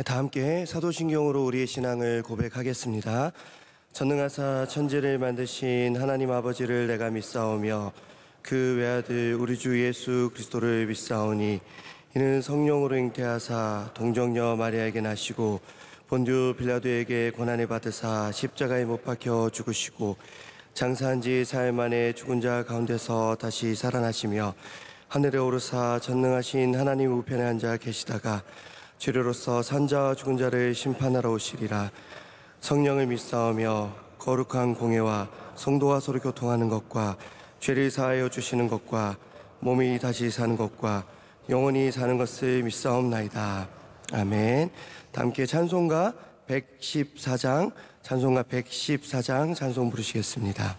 다 함께 사도신경으로 우리의 신앙을 고백하겠습니다. 전능하사 천지를 만드신 하나님 아버지를 내가 믿사오며 그 외아들 우리 주 예수 그리스도를 믿사오니 이는 성령으로 잉태하사 동정녀 마리아에게 나시고 본디오 빌라도에게 고난을 받으사 십자가에 못 박혀 죽으시고 장사한 지 사흘 만에 죽은 자 가운데서 다시 살아나시며 하늘에 오르사 전능하신 하나님 우편에 앉아 계시다가 죄료로서 산자와 죽은 자를 심판하러 오시리라. 성령을 믿사오며 거룩한 공예와 성도와 서로 교통하는 것과 죄를 사하여 주시는 것과 몸이 다시 사는 것과 영원히 사는 것을 믿사옵나이다. 아멘. 다 함께 찬송가 114장 찬송 부르시겠습니다.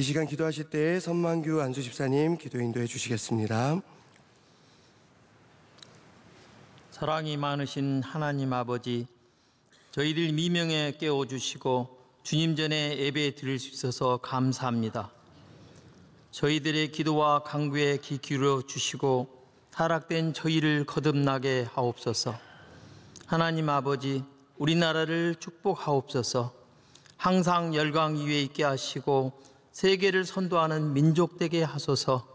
이 시간 기도하실 때 선만규 안수집사님 기도 인도해 주시겠습니다. 사랑이 많으신 하나님 아버지, 저희들 미명에 깨워주시고 주님 전에 예배 드릴 수 있어서 감사합니다. 저희들의 기도와 간구에 귀 기울여 주시고 타락된 저희를 거듭나게 하옵소서. 하나님 아버지, 우리나라를 축복하옵소서. 항상 열강 위에 있게 하시고 세계를 선도하는 민족 되게 하소서.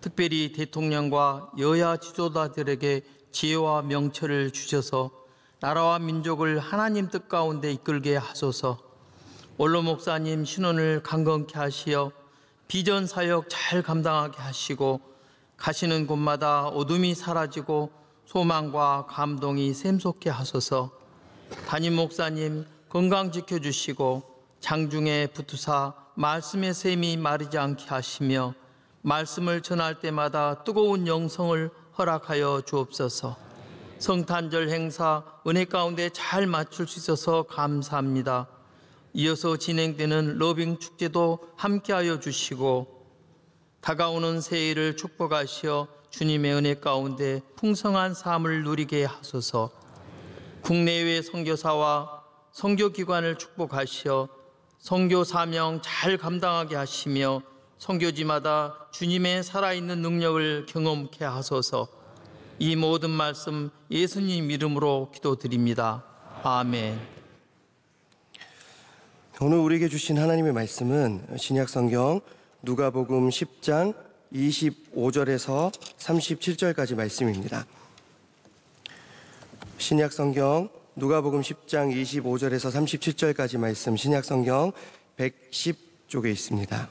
특별히 대통령과 여야 지도자들에게 지혜와 명철을 주셔서 나라와 민족을 하나님 뜻 가운데 이끌게 하소서. 원로 목사님 신원을 강건케 하시어 비전 사역 잘 감당하게 하시고 가시는 곳마다 어둠이 사라지고 소망과 감동이 샘솟게 하소서. 담임 목사님 건강 지켜주시고 장중에 붙으사 말씀의 샘이 마르지 않게 하시며 말씀을 전할 때마다 뜨거운 영성을 허락하여 주옵소서. 성탄절 행사 은혜 가운데 잘 맞출 수 있어서 감사합니다. 이어서 진행되는 러빙 축제도 함께하여 주시고 다가오는 새해를 축복하시어 주님의 은혜 가운데 풍성한 삶을 누리게 하소서. 국내외 선교사와 선교기관을 축복하시어 선교 사명 잘 감당하게 하시며 선교지마다 주님의 살아있는 능력을 경험케 하소서. 이 모든 말씀 예수님 이름으로 기도드립니다. 아멘. 오늘 우리에게 주신 하나님의 말씀은 신약성경 누가복음 10장 25절에서 37절까지 말씀입니다. 신약성경 누가복음 10장 25절에서 37절까지 말씀, 신약성경 110쪽에 있습니다.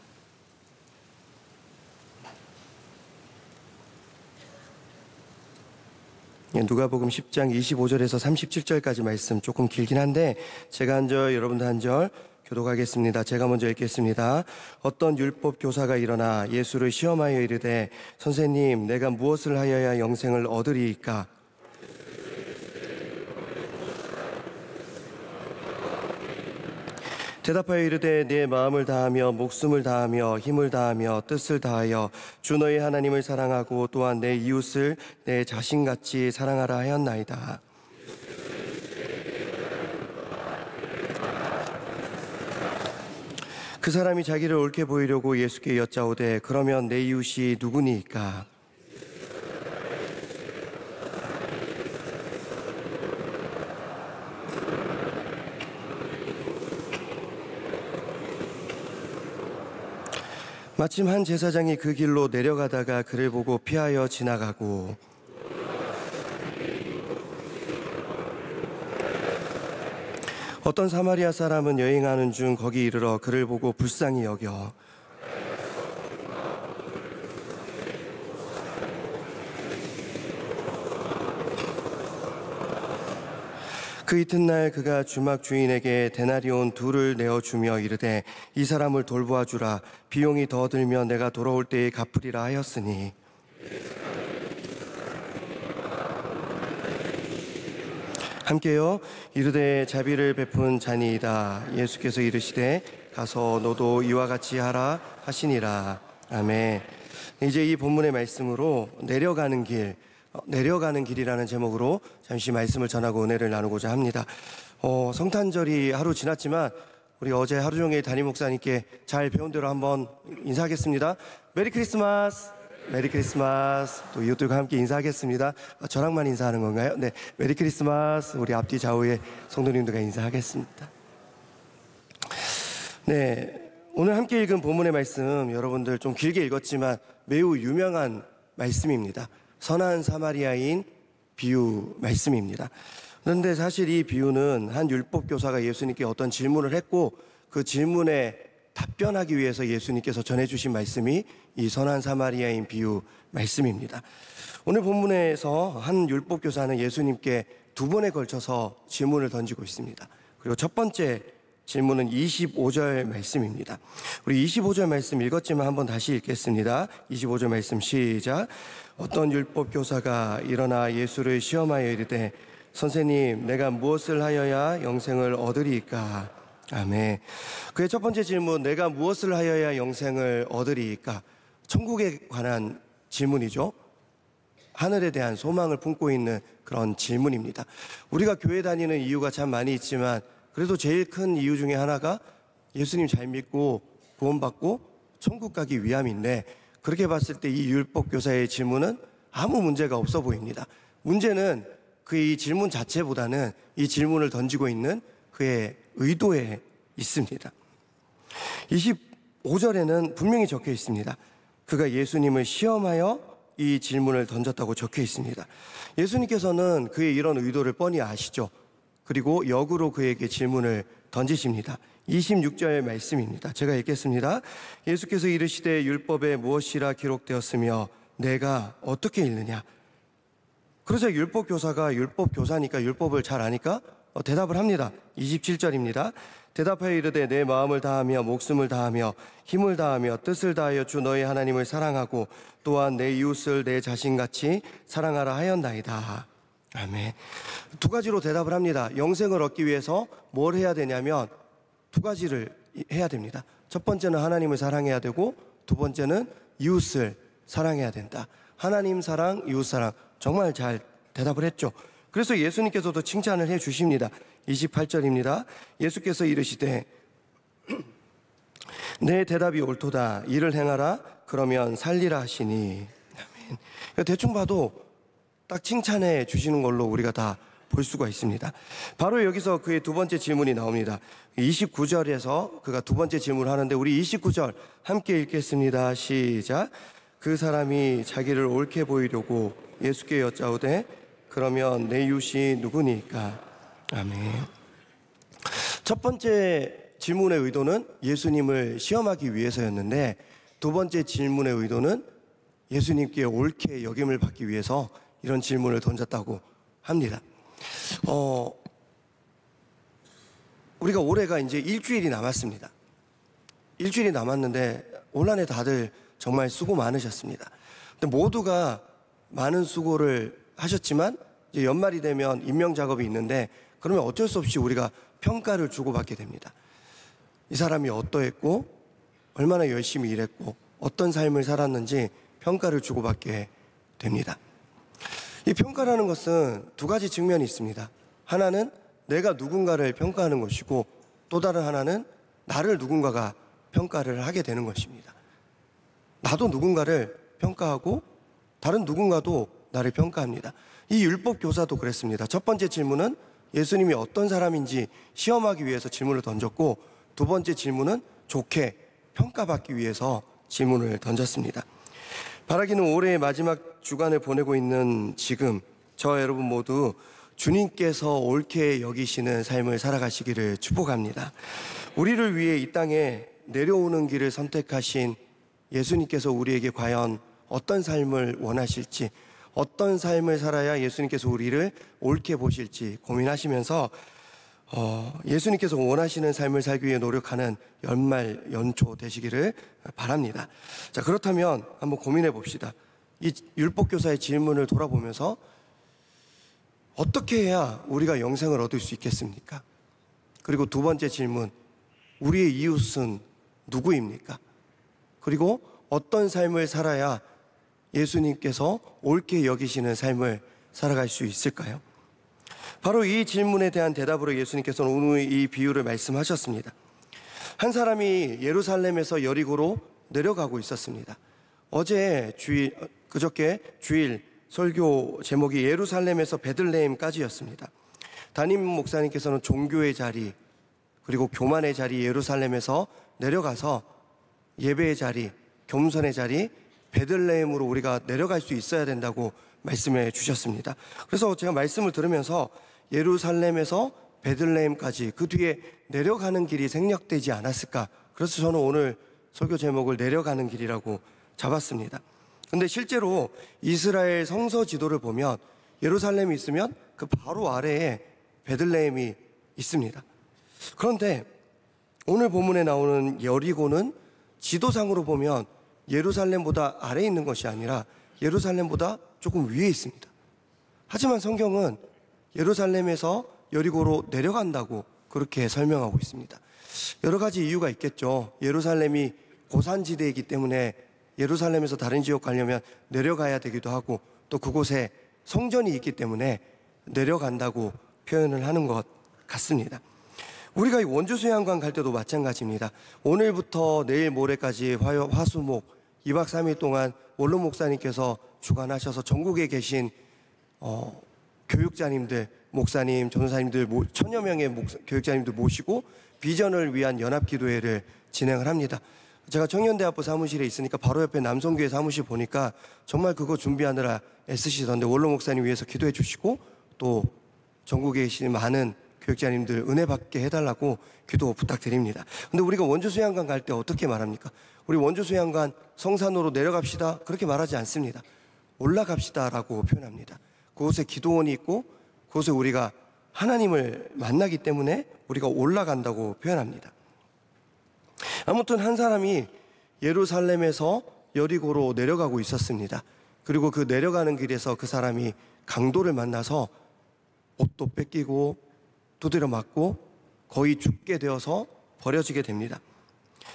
누가복음 10장 25절에서 37절까지 말씀 조금 길긴 한데 제가 한 절, 여러분도 한 절 교독하겠습니다. 제가 먼저 읽겠습니다. 어떤 율법 교사가 일어나 예수를 시험하여 이르되 선생님, 내가 무엇을 하여야 영생을 얻으리이까? 대답하여 이르되 내 마음을 다하며 목숨을 다하며 힘을 다하며 뜻을 다하여 주 너희 하나님을 사랑하고 또한 내 이웃을 내 자신같이 사랑하라 하였나이다. 그 사람이 자기를 옳게 보이려고 예수께 여짜오되 그러면 내 이웃이 누구니이까? 마침 한 제사장이 그 길로 내려가다가 그를 보고 피하여 지나가고 어떤 사마리아 사람은 여행하는 중 거기 이르러 그를 보고 불쌍히 여겨 그 이튿날 그가 주막 주인에게 데나리온 2를 내어주며 이르되 이 사람을 돌보아 주라. 비용이 더 들면 내가 돌아올 때에 갚으리라 하였으니 함께요. 이르되 자비를 베푼 자니이다. 예수께서 이르시되 가서 너도 이와 같이 하라 하시니라. 아멘. 이제 이 본문의 말씀으로 내려가는 길이라는 제목으로 잠시 말씀을 전하고 은혜를 나누고자 합니다. 성탄절이 하루 지났지만 우리 어제 하루 종일 담임 목사님께 잘 배운 대로 한번 인사하겠습니다. 메리 크리스마스. 메리 크리스마스. 또 이웃들과 함께 인사하겠습니다. 저랑만 인사하는 건가요? 네, 메리 크리스마스. 우리 앞뒤 좌우에 성도님들과 인사하겠습니다. 네, 오늘 함께 읽은 본문의 말씀 여러분들 좀 길게 읽었지만 매우 유명한 말씀입니다. 선한 사마리아인 비유 말씀입니다. 그런데 사실 이 비유는 한 율법 교사가 예수님께 어떤 질문을 했고 그 질문에 답변하기 위해서 예수님께서 전해주신 말씀이 이 선한 사마리아인 비유 말씀입니다. 오늘 본문에서 한 율법 교사는 예수님께 2번에 걸쳐서 질문을 던지고 있습니다. 그리고 첫 번째 질문은 25절 말씀입니다. 우리 25절 말씀 읽었지만 한번 다시 읽겠습니다. 25절 말씀 시작. 어떤 율법 교사가 일어나 예수를 시험하여 이르되 선생님, 내가 무엇을 하여야 영생을 얻으리이까? 아멘. 그의 첫 번째 질문, 내가 무엇을 하여야 영생을 얻으리이까? 천국에 관한 질문이죠. 하늘에 대한 소망을 품고 있는 그런 질문입니다. 우리가 교회 다니는 이유가 참 많이 있지만 그래도 제일 큰 이유 중에 하나가 예수님 잘 믿고 구원받고 천국 가기 위함인데, 그렇게 봤을 때 이 율법 교사의 질문은 아무 문제가 없어 보입니다. 문제는 그의 이 질문 자체보다는 이 질문을 던지고 있는 그의 의도에 있습니다. 25절에는 분명히 적혀 있습니다. 그가 예수님을 시험하여 이 질문을 던졌다고 적혀 있습니다. 예수님께서는 그의 이런 의도를 뻔히 아시죠. 그리고 역으로 그에게 질문을 던지십니다. 26절 말씀입니다. 제가 읽겠습니다. 예수께서 이르시되 율법에 무엇이라 기록되었으며 내가 어떻게 읽느냐? 그러자 율법 교사가 율법 교사니까 율법을 잘 아니까 대답을 합니다. 27절입니다. 대답하여 이르되 내 마음을 다하며 목숨을 다하며 힘을 다하며 뜻을 다하여 주 너희 하나님을 사랑하고 또한 내 이웃을 내 자신같이 사랑하라 하였나이다. 아멘. 2가지로 대답을 합니다. 영생을 얻기 위해서 뭘 해야 되냐면 2가지를 해야 됩니다. 첫 번째는 하나님을 사랑해야 되고 두 번째는 이웃을 사랑해야 된다. 하나님 사랑, 이웃 사랑. 정말 잘 대답을 했죠. 그래서 예수님께서도 칭찬을 해 주십니다. 28절입니다. 예수께서 이르시되 내 대답이 옳도다. 이를 행하라. 그러면 살리라 하시니. 아멘. 대충 봐도 딱 칭찬해 주시는 걸로 우리가 다 볼 수가 있습니다. 바로 여기서 그의 2번째 질문이 나옵니다. 29절에서 그가 2번째 질문을 하는데 우리 29절 함께 읽겠습니다. 시작. 그 사람이 자기를 옳게 보이려고 예수께 여짜오되 그러면 내 이웃이 누구니까? 아멘. 첫 번째 질문의 의도는 예수님을 시험하기 위해서였는데 2번째 질문의 의도는 예수님께 옳게 여김을 받기 위해서 이런 질문을 던졌다고 합니다. 우리가 올해가 이제 일주일이 남았습니다. 일주일이 남았는데 올 한 해 다들 정말 수고 많으셨습니다. 근데 모두가 많은 수고를 하셨지만 이제 연말이 되면 임명 작업이 있는데 그러면 어쩔 수 없이 우리가 평가를 주고받게 됩니다. 이 사람이 어떠했고 얼마나 열심히 일했고 어떤 삶을 살았는지 평가를 주고받게 됩니다. 이 평가라는 것은 두 가지 측면이 있습니다. 하나는 내가 누군가를 평가하는 것이고 또 다른 하나는 나를 누군가가 평가를 하게 되는 것입니다. 나도 누군가를 평가하고 다른 누군가도 나를 평가합니다. 이 율법 교사도 그랬습니다. 첫 번째 질문은 예수님이 어떤 사람인지 시험하기 위해서 질문을 던졌고 두 번째 질문은 좋게 평가받기 위해서 질문을 던졌습니다. 바라기는 올해의 마지막 주간을 보내고 있는 지금 저와 여러분 모두 주님께서 옳게 여기시는 삶을 살아가시기를 축복합니다. 우리를 위해 이 땅에 내려오는 길을 선택하신 예수님께서 우리에게 과연 어떤 삶을 원하실지, 어떤 삶을 살아야 예수님께서 우리를 옳게 보실지 고민하시면서 예수님께서 원하시는 삶을 살기 위해 노력하는 연말 연초 되시기를 바랍니다. 자, 그렇다면 한번 고민해 봅시다. 이 율법교사의 질문을 돌아보면서 어떻게 해야 우리가 영생을 얻을 수 있겠습니까? 그리고 두 번째 질문, 우리의 이웃은 누구입니까? 그리고 어떤 삶을 살아야 예수님께서 옳게 여기시는 삶을 살아갈 수 있을까요? 바로 이 질문에 대한 대답으로 예수님께서는 오늘 이 비유를 말씀하셨습니다. 한 사람이 예루살렘에서 여리고로 내려가고 있었습니다. 그저께 주일 설교 제목이 예루살렘에서 베들레헴까지였습니다. 담임 목사님께서는 종교의 자리, 그리고 교만의 자리 예루살렘에서 내려가서 예배의 자리, 겸손의 자리 베들레헴으로 우리가 내려갈 수 있어야 된다고 말씀해 주셨습니다. 그래서 제가 말씀을 들으면서 예루살렘에서 베들레헴까지 그 뒤에 내려가는 길이 생략되지 않았을까? 그래서 저는 오늘 설교 제목을 내려가는 길이라고 잡았습니다. 근데 실제로 이스라엘 성서 지도를 보면 예루살렘이 있으면 그 바로 아래에 베들레헴이 있습니다. 그런데 오늘 본문에 나오는 여리고는 지도상으로 보면 예루살렘보다 아래에 있는 것이 아니라 예루살렘보다 조금 위에 있습니다. 하지만 성경은 예루살렘에서 여리고로 내려간다고 그렇게 설명하고 있습니다. 여러 가지 이유가 있겠죠. 예루살렘이 고산지대이기 때문에 예루살렘에서 다른 지역 가려면 내려가야 되기도 하고 또 그곳에 성전이 있기 때문에 내려간다고 표현을 하는 것 같습니다. 우리가 이 원주수양관 갈 때도 마찬가지입니다. 오늘부터 내일 모레까지 화수목 2박 3일 동안 원로 목사님께서 주관하셔서 전국에 계신 교육자님들, 목사님, 전도사님들 1000여 명의 교육자님들 모시고 비전을 위한 연합기도회를 진행을 합니다. 제가 청년대학부 사무실에 있으니까 바로 옆에 남성교회 사무실 보니까 정말 그거 준비하느라 애쓰시던데 원로 목사님 위해서 기도해 주시고 또 전국에 계신 많은 교육자님들 은혜 받게 해달라고 기도 부탁드립니다. 근데 우리가 원주수양관 갈 때 어떻게 말합니까? 우리 원주수양관 성산으로 내려갑시다 그렇게 말하지 않습니다. 올라갑시다라고 표현합니다. 그곳에 기도원이 있고 그곳에 우리가 하나님을 만나기 때문에 우리가 올라간다고 표현합니다. 아무튼 한 사람이 예루살렘에서 여리고로 내려가고 있었습니다. 그리고 그 내려가는 길에서 그 사람이 강도를 만나서 옷도 뺏기고 두드려 맞고 거의 죽게 되어서 버려지게 됩니다.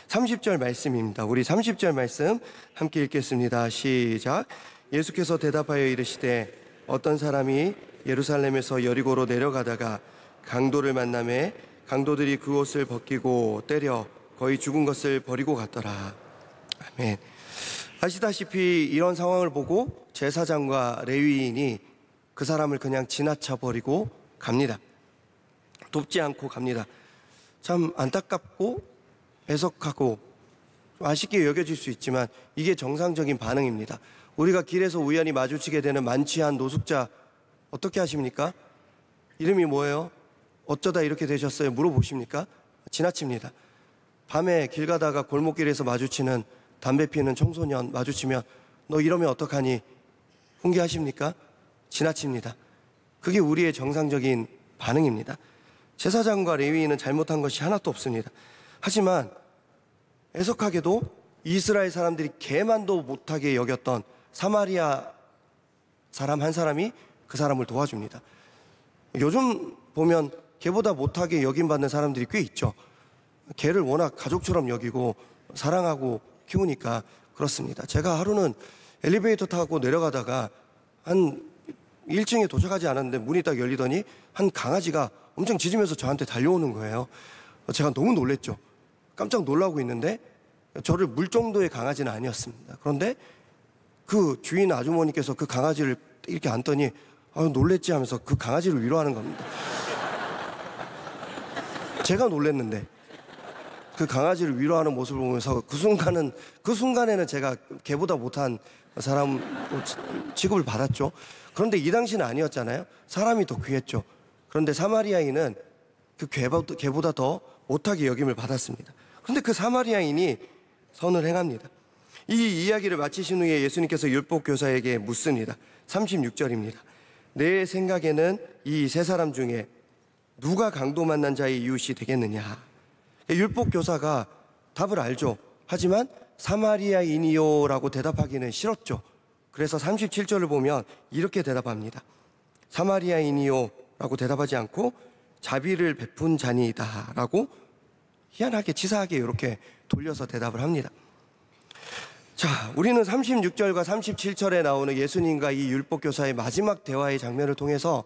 30절 말씀입니다. 우리 30절 말씀 함께 읽겠습니다. 시작. 예수께서 대답하여 이르시되 어떤 사람이 예루살렘에서 여리고로 내려가다가 강도를 만나매 강도들이 그 옷을 벗기고 때려 거의 죽은 것을 버리고 갔더라. 아멘. 아시다시피 이런 상황을 보고 제사장과 레위인이 그 사람을 그냥 지나쳐 버리고 갑니다. 돕지 않고 갑니다. 참 안타깝고 애석하고 아쉽게 여겨질 수 있지만 이게 정상적인 반응입니다. 우리가 길에서 우연히 마주치게 되는 만취한 노숙자 어떻게 하십니까? 이름이 뭐예요? 어쩌다 이렇게 되셨어요? 물어보십니까? 지나칩니다. 밤에 길 가다가 골목길에서 마주치는 담배 피우는 청소년 마주치면 너 이러면 어떡하니? 훈계하십니까? 지나칩니다. 그게 우리의 정상적인 반응입니다. 제사장과 레위인은 잘못한 것이 하나도 없습니다. 하지만 애석하게도 이스라엘 사람들이 개만도 못하게 여겼던 사마리아 사람 한 사람이 그 사람을 도와줍니다. 요즘 보면 개보다 못하게 여김받는 사람들이 꽤 있죠. 개를 워낙 가족처럼 여기고 사랑하고 키우니까 그렇습니다. 제가 하루는 엘리베이터 타고 내려가다가 한 1층에 도착하지 않았는데 문이 딱 열리더니 한 강아지가 엄청 짖으면서 저한테 달려오는 거예요. 제가 너무 놀랬죠. 깜짝 놀라고 있는데 저를 물 정도의 강아지는 아니었습니다. 그런데 그 주인 아주머니께서 그 강아지를 이렇게 안더니 놀랬지 하면서 그 강아지를 위로하는 겁니다. 제가 놀랬는데 그 강아지를 위로하는 모습을 보면서 그 순간에는 제가 개보다 못한 사람 취급을 받았죠. 그런데 이 당시는 아니었잖아요. 사람이 더 귀했죠. 그런데 사마리아인은 그 개보다 더 못하게 여김을 받았습니다. 그런데 그 사마리아인이 선을 행합니다. 이 이야기를 마치신 후에 예수님께서 율법교사에게 묻습니다. 36절입니다. 내 생각에는 이 세 사람 중에 누가 강도 만난 자의 이웃이 되겠느냐. 율법교사가 답을 알죠. 하지만 사마리아인이요라고 대답하기는 싫었죠. 그래서 37절을 보면 이렇게 대답합니다. 사마리아인이요라고 대답하지 않고 자비를 베푼 자니이다 라고 희한하게 치사하게 이렇게 돌려서 대답을 합니다. 자, 우리는 36절과 37절에 나오는 예수님과 이 율법교사의 마지막 대화의 장면을 통해서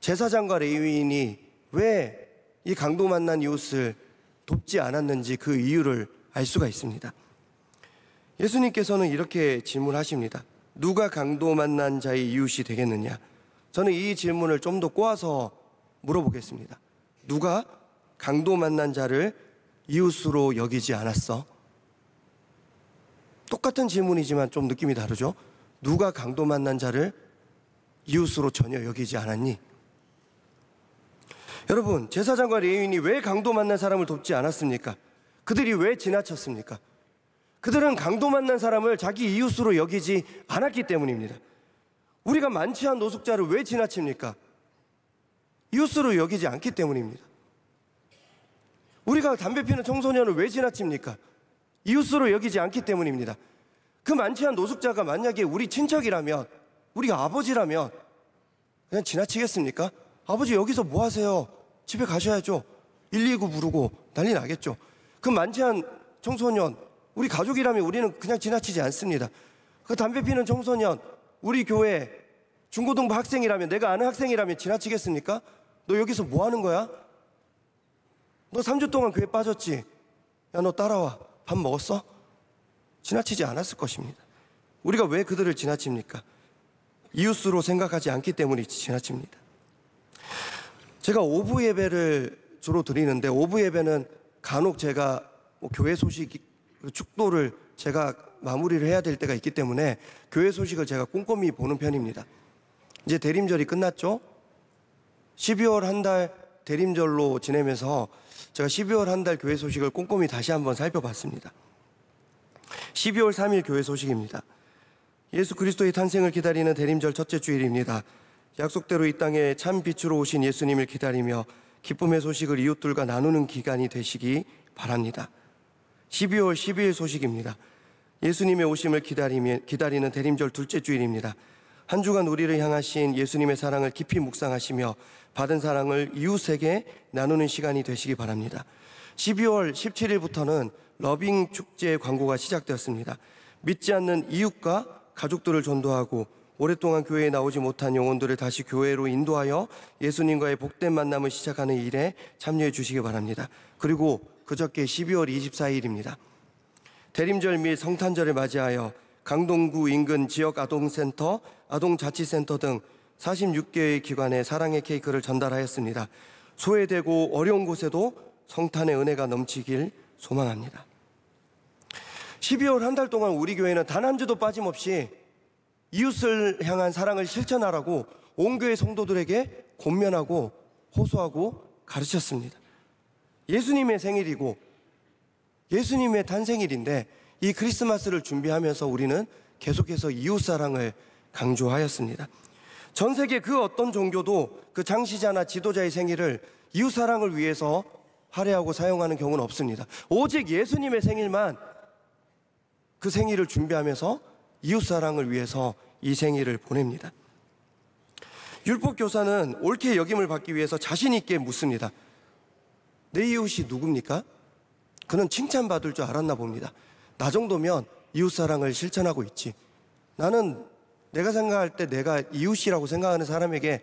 제사장과 레위인이 왜 이 강도 만난 이웃을 돕지 않았는지 그 이유를 알 수가 있습니다. 예수님께서는 이렇게 질문하십니다. 누가 강도 만난 자의 이웃이 되겠느냐? 저는 이 질문을 좀 더 꼬아서 물어보겠습니다. 누가 강도 만난 자를 이웃으로 여기지 않았어? 똑같은 질문이지만 좀 느낌이 다르죠? 누가 강도 만난 자를 이웃으로 전혀 여기지 않았니? 여러분, 제사장과 레위인이 왜 강도 만난 사람을 돕지 않았습니까? 그들이 왜 지나쳤습니까? 그들은 강도 만난 사람을 자기 이웃으로 여기지 않았기 때문입니다. 우리가 만취한 노숙자를 왜 지나칩니까? 이웃으로 여기지 않기 때문입니다. 우리가 담배 피는 청소년을 왜 지나칩니까? 이웃으로 여기지 않기 때문입니다. 그 만취한 노숙자가 만약에 우리 친척이라면, 우리 아버지라면 그냥 지나치겠습니까? 아버지 여기서 뭐 하세요? 집에 가셔야죠. 119 부르고 난리 나겠죠. 그 만취한 청소년, 우리 가족이라면 우리는 그냥 지나치지 않습니다. 그 담배 피는 청소년, 우리 교회 중고등부 학생이라면, 내가 아는 학생이라면 지나치겠습니까? 너 여기서 뭐 하는 거야? 너 3주 동안 교회 빠졌지? 야, 너 따라와. 밥 먹었어? 지나치지 않았을 것입니다. 우리가 왜 그들을 지나칩니까? 이웃으로 생각하지 않기 때문에 지나칩니다. 제가 오부 예배를 주로 드리는데, 오부 예배는 간혹 제가 교회 소식, 축도를 제가 마무리를 해야 될 때가 있기 때문에 교회 소식을 제가 꼼꼼히 보는 편입니다. 이제 대림절이 끝났죠? 12월 한 달 대림절로 지내면서 제가 12월 한 달 교회 소식을 꼼꼼히 다시 한번 살펴봤습니다. 12월 3일 교회 소식입니다. 예수 그리스도의 탄생을 기다리는 대림절 첫째 주일입니다. 약속대로 이 땅에 참 빛으로 오신 예수님을 기다리며 기쁨의 소식을 이웃들과 나누는 기간이 되시기 바랍니다. 12월 12일 소식입니다. 예수님의 오심을 기다리는 대림절 둘째 주일입니다. 한 주간 우리를 향하신 예수님의 사랑을 깊이 묵상하시며 받은 사랑을 이웃에게 나누는 시간이 되시기 바랍니다. 12월 17일부터는 러빙 축제 광고가 시작되었습니다. 믿지 않는 이웃과 가족들을 전도하고 오랫동안 교회에 나오지 못한 영혼들을 다시 교회로 인도하여 예수님과의 복된 만남을 시작하는 일에 참여해 주시기 바랍니다. 그리고 그저께 12월 24일입니다. 대림절 및 성탄절을 맞이하여 강동구 인근 지역 아동센터, 아동자치센터 등 46개의 기관에 사랑의 케이크를 전달하였습니다. 소외되고 어려운 곳에도 성탄의 은혜가 넘치길 소망합니다. 12월 한 달 동안 우리 교회는 단 한 주도 빠짐없이 이웃을 향한 사랑을 실천하라고 온 교회 성도들에게 권면하고 호소하고 가르쳤습니다. 예수님의 생일이고 예수님의 탄생일인데 이 크리스마스를 준비하면서 우리는 계속해서 이웃사랑을 강조하였습니다. 전 세계 그 어떤 종교도 그 창시자나 지도자의 생일을 이웃사랑을 위해서 할애하고 사용하는 경우는 없습니다. 오직 예수님의 생일만 그 생일을 준비하면서 이웃사랑을 위해서 이 생일을 보냅니다. 율법교사는 옳게 여김을 받기 위해서 자신 있게 묻습니다. 내 이웃이 누굽니까? 그는 칭찬받을 줄 알았나 봅니다. 나 정도면 이웃사랑을 실천하고 있지. 나는 내가 생각할 때 내가 이웃이라고 생각하는 사람에게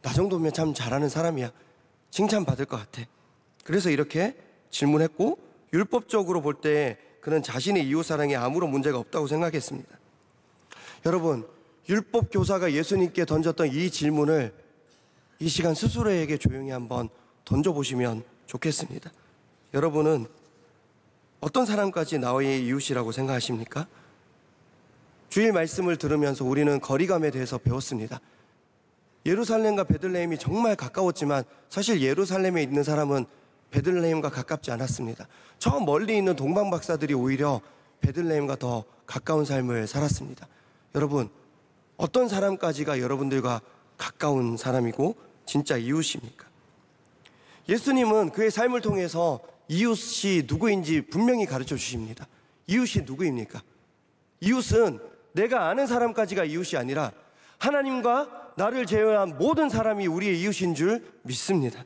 나 정도면 참 잘하는 사람이야. 칭찬받을 것 같아. 그래서 이렇게 질문했고, 율법적으로 볼 때 그는 자신의 이웃사랑에 아무런 문제가 없다고 생각했습니다. 여러분, 율법교사가 예수님께 던졌던 이 질문을 이 시간 스스로에게 조용히 한번 던져보시면 좋겠습니다. 여러분은 어떤 사람까지 나의 이웃이라고 생각하십니까? 주일 말씀을 들으면서 우리는 거리감에 대해서 배웠습니다. 예루살렘과 베들레헴이 정말 가까웠지만 사실 예루살렘에 있는 사람은 베들레헴과 가깝지 않았습니다. 저 멀리 있는 동방 박사들이 오히려 베들레헴과 더 가까운 삶을 살았습니다. 여러분, 어떤 사람까지가 여러분들과 가까운 사람이고 진짜 이웃입니까? 예수님은 그의 삶을 통해서 이웃이 누구인지 분명히 가르쳐 주십니다. 이웃이 누구입니까? 이웃은 내가 아는 사람까지가 이웃이 아니라 하나님과 나를 제외한 모든 사람이 우리의 이웃인 줄 믿습니다.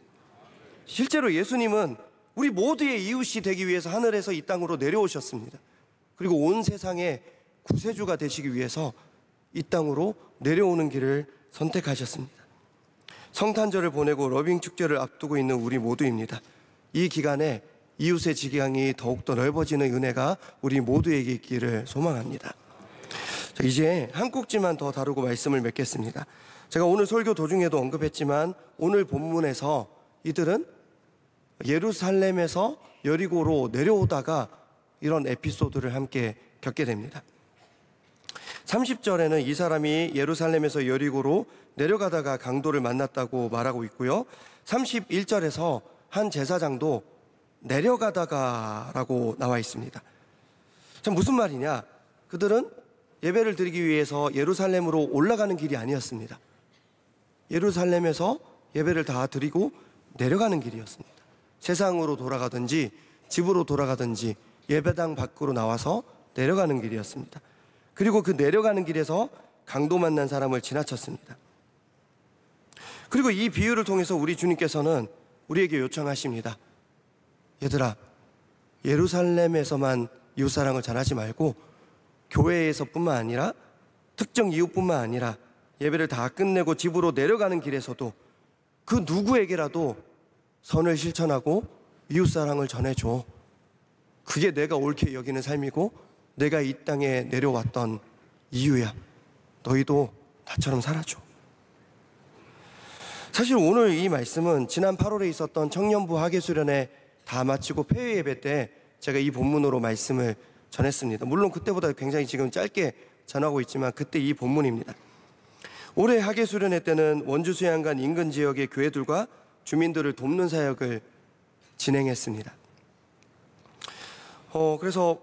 실제로 예수님은 우리 모두의 이웃이 되기 위해서 하늘에서 이 땅으로 내려오셨습니다. 그리고 온 세상의 구세주가 되시기 위해서 이 땅으로 내려오는 길을 선택하셨습니다. 성탄절을 보내고 러빙 축제를 앞두고 있는 우리 모두입니다. 이 기간에 이웃의 지경이 더욱더 넓어지는 은혜가 우리 모두에게 있기를 소망합니다. 자, 이제 한 꼭지만 더 다루고 말씀을 맺겠습니다. 제가 오늘 설교 도중에도 언급했지만 오늘 본문에서 이들은 예루살렘에서 여리고로 내려오다가 이런 에피소드를 함께 겪게 됩니다. 30절에는 이 사람이 예루살렘에서 여리고로 내려가다가 강도를 만났다고 말하고 있고요. 31절에서 한 제사장도 내려가다가라고 나와 있습니다. 참 무슨 말이냐? 그들은 예배를 드리기 위해서 예루살렘으로 올라가는 길이 아니었습니다. 예루살렘에서 예배를 다 드리고 내려가는 길이었습니다. 세상으로 돌아가든지 집으로 돌아가든지 예배당 밖으로 나와서 내려가는 길이었습니다. 그리고 그 내려가는 길에서 강도 만난 사람을 지나쳤습니다. 그리고 이 비유를 통해서 우리 주님께서는 우리에게 요청하십니다. 얘들아, 예루살렘에서만 이웃사랑을 잘하지 말고 교회에서뿐만 아니라 특정 이웃뿐만 아니라 예배를 다 끝내고 집으로 내려가는 길에서도 그 누구에게라도 선을 실천하고 이웃사랑을 전해줘. 그게 내가 옳게 여기는 삶이고 내가 이 땅에 내려왔던 이유야. 너희도 나처럼 살아줘. 사실 오늘 이 말씀은 지난 8월에 있었던 청년부 학예수련회 다 마치고 폐회 예배 때 제가 이 본문으로 말씀을 전했습니다. 물론 그때보다 굉장히 지금 짧게 전하고 있지만 그때 이 본문입니다. 올해 학예수련회 때는 원주 수양관 인근 지역의 교회들과 주민들을 돕는 사역을 진행했습니다. 그래서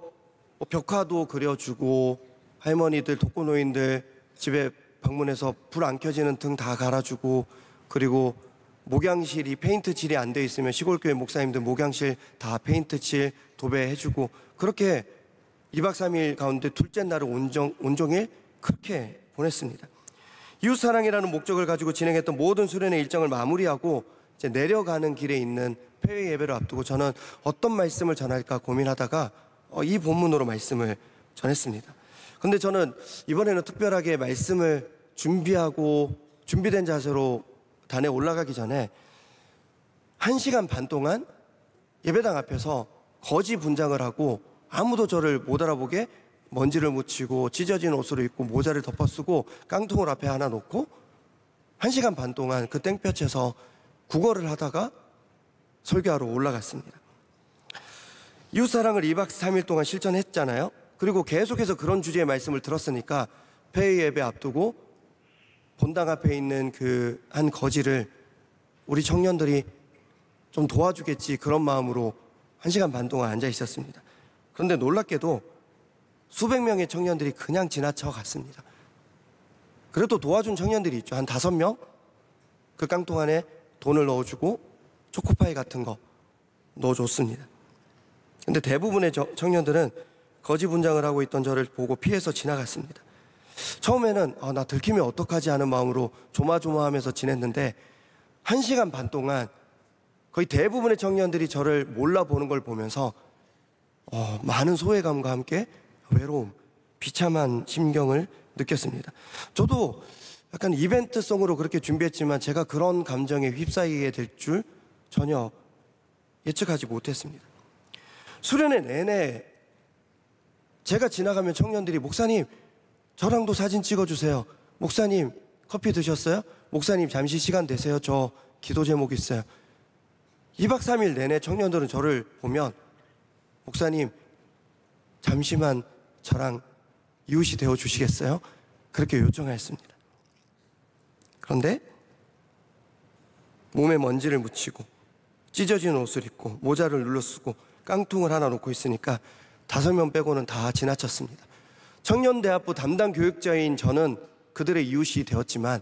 벽화도 그려주고 할머니들, 독거노인들 집에 방문해서 불 안 켜지는 등 다 갈아주고, 그리고 목양실이 페인트 칠이 안 돼 있으면 시골교회 목사님들 목양실 다 페인트 칠 도배해주고, 그렇게 2박 3일 가운데 둘째 날을 온종일 그렇게 보냈습니다. 이웃사랑이라는 목적을 가지고 진행했던 모든 수련의 일정을 마무리하고 이제 내려가는 길에 있는 폐회 예배를 앞두고 저는 어떤 말씀을 전할까 고민하다가 이 본문으로 말씀을 전했습니다. 근데 저는 이번에는 특별하게 말씀을 준비하고 준비된 자세로 단에 올라가기 전에 1시간 반 동안 예배당 앞에서 거지 분장을 하고 아무도 저를 못 알아보게 먼지를 묻히고 찢어진 옷으로 입고 모자를 덮어 쓰고 깡통을 앞에 하나 놓고 1시간 반 동안 그 땡볕에서 구걸을 하다가 설교하러 올라갔습니다. 이웃사랑을 2박 3일 동안 실천했잖아요. 그리고 계속해서 그런 주제의 말씀을 들었으니까 폐회 예배 앞두고 본당 앞에 있는 그 한 거지를 우리 청년들이 좀 도와주겠지, 그런 마음으로 1시간 반 동안 앉아 있었습니다. 그런데 놀랍게도 수백 명의 청년들이 그냥 지나쳐 갔습니다. 그래도 도와준 청년들이 있죠. 한 5명 그 깡통 안에 돈을 넣어주고 초코파이 같은 거 넣어줬습니다. 근데 대부분의 청년들은 거지 분장을 하고 있던 저를 보고 피해서 지나갔습니다. 처음에는 나 들키면 어떡하지 하는 마음으로 조마조마하면서 지냈는데 1시간 반 동안 거의 대부분의 청년들이 저를 몰라보는 걸 보면서 많은 소외감과 함께 외로움, 비참한 심경을 느꼈습니다. 저도 약간 이벤트성으로 그렇게 준비했지만 제가 그런 감정에 휩싸이게 될 줄 전혀 예측하지 못했습니다. 수련회 내내 제가 지나가면 청년들이 목사님 저랑도 사진 찍어주세요. 목사님 커피 드셨어요? 목사님 잠시 시간 되세요? 저 기도 제목 있어요. 2박 3일 내내 청년들은 저를 보면 목사님 잠시만 저랑 이웃이 되어 주시겠어요? 그렇게 요청했습니다. 그런데 몸에 먼지를 묻히고 찢어진 옷을 입고 모자를 눌러 쓰고 깡통을 하나 놓고 있으니까 5명 빼고는 다 지나쳤습니다. 청년대학부 담당 교육자인 저는 그들의 이웃이 되었지만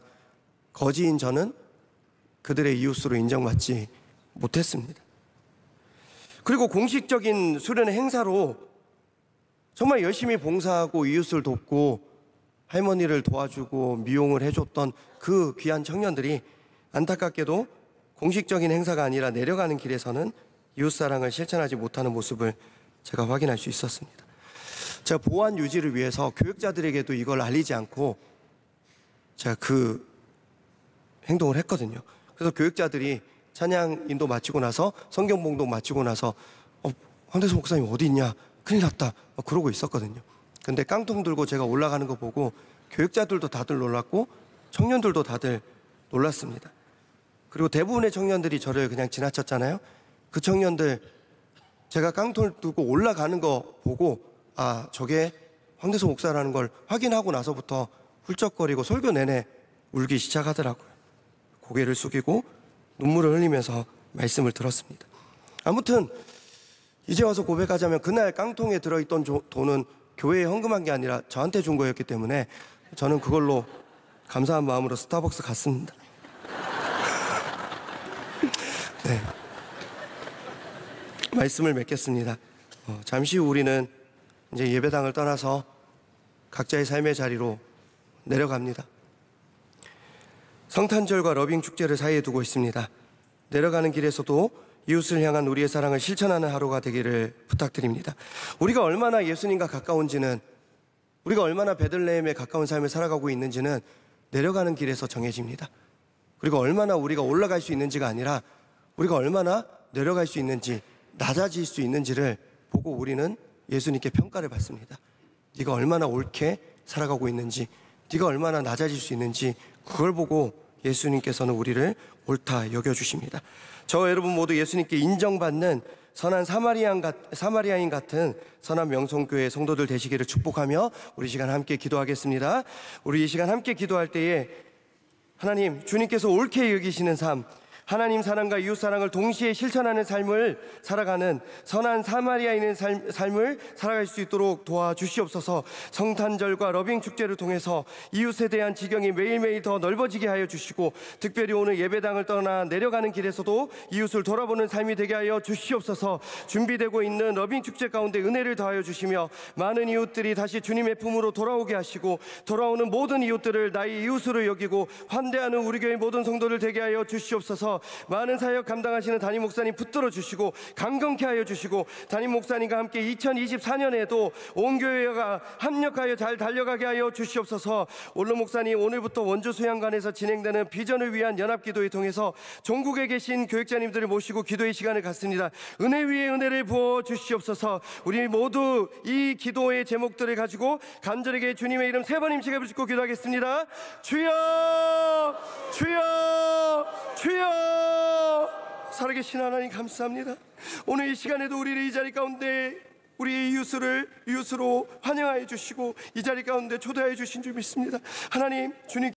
거지인 저는 그들의 이웃으로 인정받지 못했습니다. 그리고 공식적인 수련회 행사로 정말 열심히 봉사하고 이웃을 돕고 할머니를 도와주고 미용을 해줬던 그 귀한 청년들이 안타깝게도 공식적인 행사가 아니라 내려가는 길에서는 이웃사랑을 실천하지 못하는 모습을 제가 확인할 수 있었습니다. 제가 보안 유지를 위해서 교육자들에게도 이걸 알리지 않고 제가 그 행동을 했거든요. 그래서 교육자들이 찬양 인도 마치고 나서 성경 봉독 마치고 나서 황대수 목사님 어디 있냐? 큰일 났다. 그러고 있었거든요. 근데 깡통 들고 제가 올라가는 거 보고 교육자들도 다들 놀랐고 청년들도 다들 놀랐습니다. 그리고 대부분의 청년들이 저를 그냥 지나쳤잖아요. 그 청년들 제가 깡통을 들고 올라가는 거 보고 저게 황대수 목사라는 걸 확인하고 나서부터 훌쩍거리고 설교 내내 울기 시작하더라고요. 고개를 숙이고 눈물을 흘리면서 말씀을 들었습니다. 아무튼 이제 와서 고백하자면 그날 깡통에 들어있던 돈은 교회에 헌금한 게 아니라 저한테 준 거였기 때문에 저는 그걸로 감사한 마음으로 스타벅스 갔습니다. 네. 말씀을 맺겠습니다. 잠시 후 우리는 이제 예배당을 떠나서 각자의 삶의 자리로 내려갑니다. 성탄절과 러빙 축제를 사이에 두고 있습니다. 내려가는 길에서도 이웃을 향한 우리의 사랑을 실천하는 하루가 되기를 부탁드립니다. 우리가 얼마나 예수님과 가까운지는, 우리가 얼마나 베들레헴에 가까운 삶을 살아가고 있는지는 내려가는 길에서 정해집니다. 그리고 얼마나 우리가 올라갈 수 있는지가 아니라 우리가 얼마나 내려갈 수 있는지, 낮아질 수 있는지를 보고 우리는 예수님께 평가를 받습니다. 네가 얼마나 옳게 살아가고 있는지, 네가 얼마나 낮아질 수 있는지 그걸 보고 예수님께서는 우리를 옳다 여겨주십니다. 저와 여러분 모두 예수님께 인정받는 선한 사마리아인 같은 선한 명성교회 성도들 되시기를 축복하며 우리 시간 함께 기도하겠습니다. 우리 이 시간 함께 기도할 때에 하나님, 주님께서 옳게 여기시는 삶, 하나님 사랑과 이웃 사랑을 동시에 실천하는 삶을 살아가는 선한 사마리아인의 삶을 살아갈 수 있도록 도와주시옵소서. 성탄절과 러빙 축제를 통해서 이웃에 대한 지경이 매일매일 더 넓어지게 하여 주시고, 특별히 오늘 예배당을 떠나 내려가는 길에서도 이웃을 돌아보는 삶이 되게 하여 주시옵소서. 준비되고 있는 러빙 축제 가운데 은혜를 더하여 주시며 많은 이웃들이 다시 주님의 품으로 돌아오게 하시고, 돌아오는 모든 이웃들을 나의 이웃으로 여기고 환대하는 우리 교회 모든 성도들 되게 하여 주시옵소서. 많은 사역 감당하시는 담임 목사님 붙들어 주시고 강건케 하여 주시고, 담임 목사님과 함께 2024년에도 온 교회가 합력하여 잘 달려가게 하여 주시옵소서. 올로 목사님, 오늘부터 원주 수양관에서 진행되는 비전을 위한 연합기도를 통해서 전국에 계신 교육자님들을 모시고 기도의 시간을 갖습니다. 은혜 위에 은혜를 부어 주시옵소서. 우리 모두 이 기도의 제목들을 가지고 간절하게 주님의 이름 3번 임시가 붙잡고 기도하겠습니다. 주여, 주여, 주여. 살아계신 하나님 감사합니다. 오늘 이 시간에도 우리를 이 자리 가운데 우리의 이웃으로 환영하여 주시고 이 자리 가운데 초대하여 주신 줄 믿습니다. 하나님, 주님